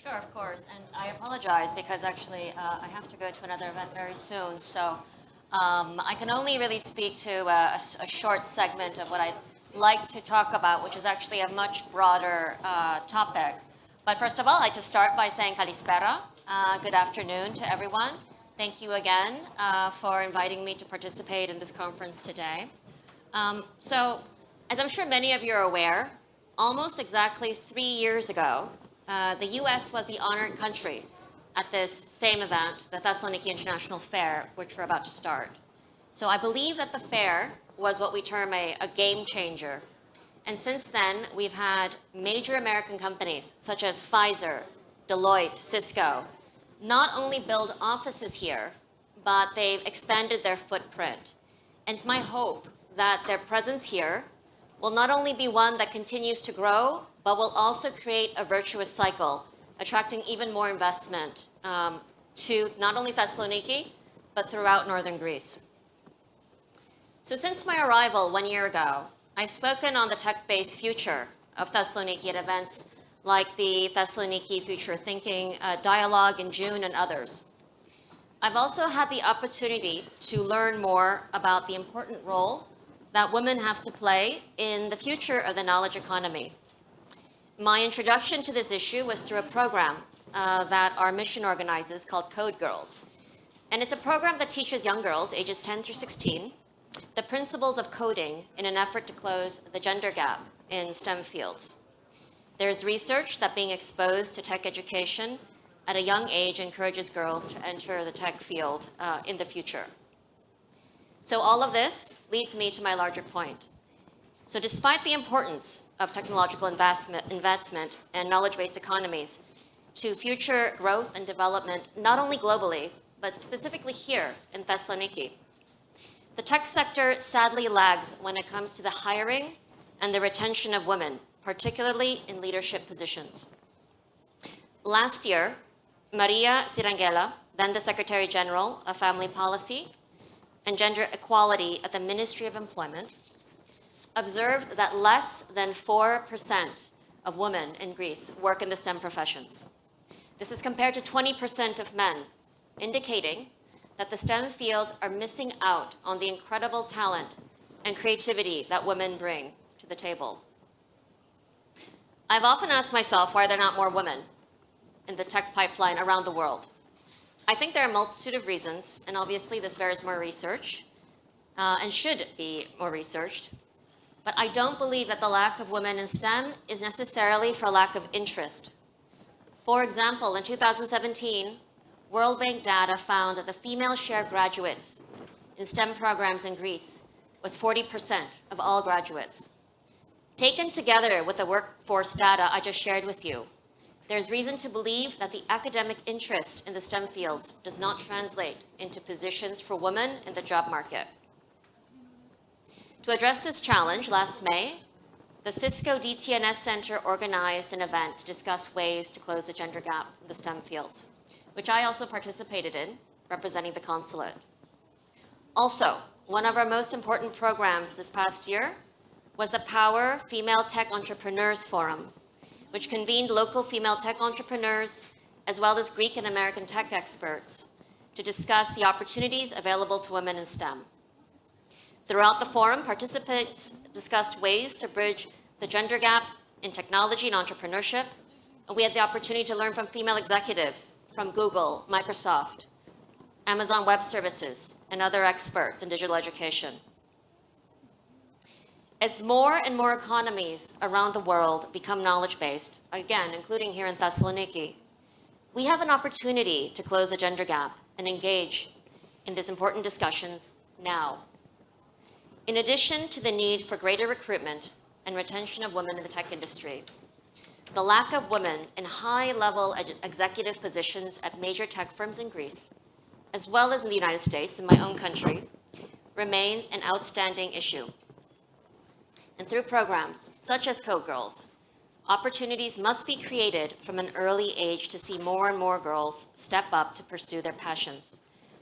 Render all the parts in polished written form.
Sure, of course. And I apologize because actually I have to go to another event very soon. So I can only really speak to a short segment of what I'd like to talk about, which is actually a much broader topic. But first of all, I'd like to start by saying kalispera. Good afternoon to everyone. Thank you again for inviting me to participate in this conference today. So, as I'm sure many of you are aware, almost exactly 3 years ago, the US was the honored country at this same event, the Thessaloniki International Fair, which we're about to start. So I believe that the fair was what we term a game changer. And since then, we've had major American companies such as Pfizer, Deloitte, Cisco, not only build offices here, but they've expanded their footprint. And it's my hope that their presence here will not only be one that continues to grow, but will also create a virtuous cycle, attracting even more investment to not only Thessaloniki, but throughout northern Greece. So since my arrival 1 year ago, I've spoken on the tech-based future of Thessaloniki at events like the Thessaloniki Future Thinking Dialogue in June and others. I've also had the opportunity to learn more about the important role that women have to play in the future of the knowledge economy. My introduction to this issue was through a program that our mission organizes called Code Girls. And it's a program that teaches young girls, ages 10 through 16, the principles of coding in an effort to close the gender gap in STEM fields. There's research that being exposed to tech education at a young age encourages girls to enter the tech field in the future. So all of this leads me to my larger point. So despite the importance of technological investment and knowledge-based economies to future growth and development, not only globally, but specifically here in Thessaloniki, the tech sector sadly lags when it comes to the hiring and the retention of women, particularly in leadership positions. Last year, Maria Sirangela, then the Secretary General of Family Policy and Gender Equality at the Ministry of Employment, observed that less than 4% of women in Greece work in the STEM professions. This is compared to 20% of men, indicating that the STEM fields are missing out on the incredible talent and creativity that women bring to the table. I've often asked myself why there are not more women in the tech pipeline around the world. I think there are a multitude of reasons, and obviously this bears more research and should be more researched. But I don't believe that the lack of women in STEM is necessarily for lack of interest. For example, in 2017, World Bank data found that the female share of graduates in STEM programs in Greece was 40% of all graduates. Taken together with the workforce data I just shared with you, there's reason to believe that the academic interest in the STEM fields does not translate into positions for women in the job market. To address this challenge, last May, the Cisco DTNS Center organized an event to discuss ways to close the gender gap in the STEM fields, which I also participated in, representing the consulate. Also, one of our most important programs this past year was the Power Female Tech Entrepreneurs Forum, which convened local female tech entrepreneurs, as well as Greek and American tech experts, to discuss the opportunities available to women in STEM. Throughout the forum, participants discussed ways to bridge the gender gap in technology and entrepreneurship, and we had the opportunity to learn from female executives from Google, Microsoft, Amazon Web Services, and other experts in digital education. As more and more economies around the world become knowledge-based, again, including here in Thessaloniki, we have an opportunity to close the gender gap and engage in these important discussions now. In addition to the need for greater recruitment and retention of women in the tech industry, the lack of women in high-level executive positions at major tech firms in Greece, as well as in the United States, in my own country, remain an outstanding issue. And through programs such as Code Girls, opportunities must be created from an early age to see more and more girls step up to pursue their passions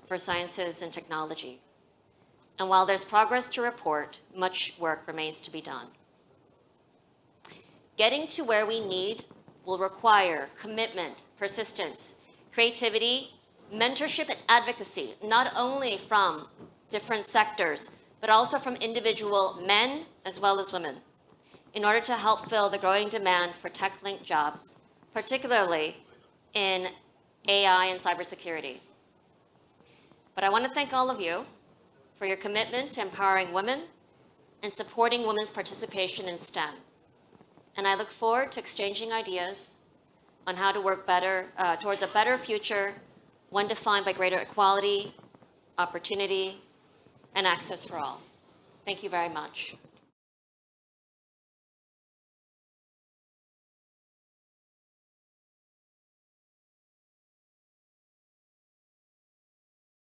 for sciences and technology. And while there's progress to report, much work remains to be done. Getting to where we need will require commitment, persistence, creativity, mentorship, and advocacy, not only from different sectors, but also from individual men as well as women, in order to help fill the growing demand for tech-linked jobs, particularly in AI and cybersecurity. But I want to thank all of you for your commitment to empowering women and supporting women's participation in STEM. And I look forward to exchanging ideas on how to work better towards a better future, one defined by greater equality, opportunity, and access for all. Thank you very much.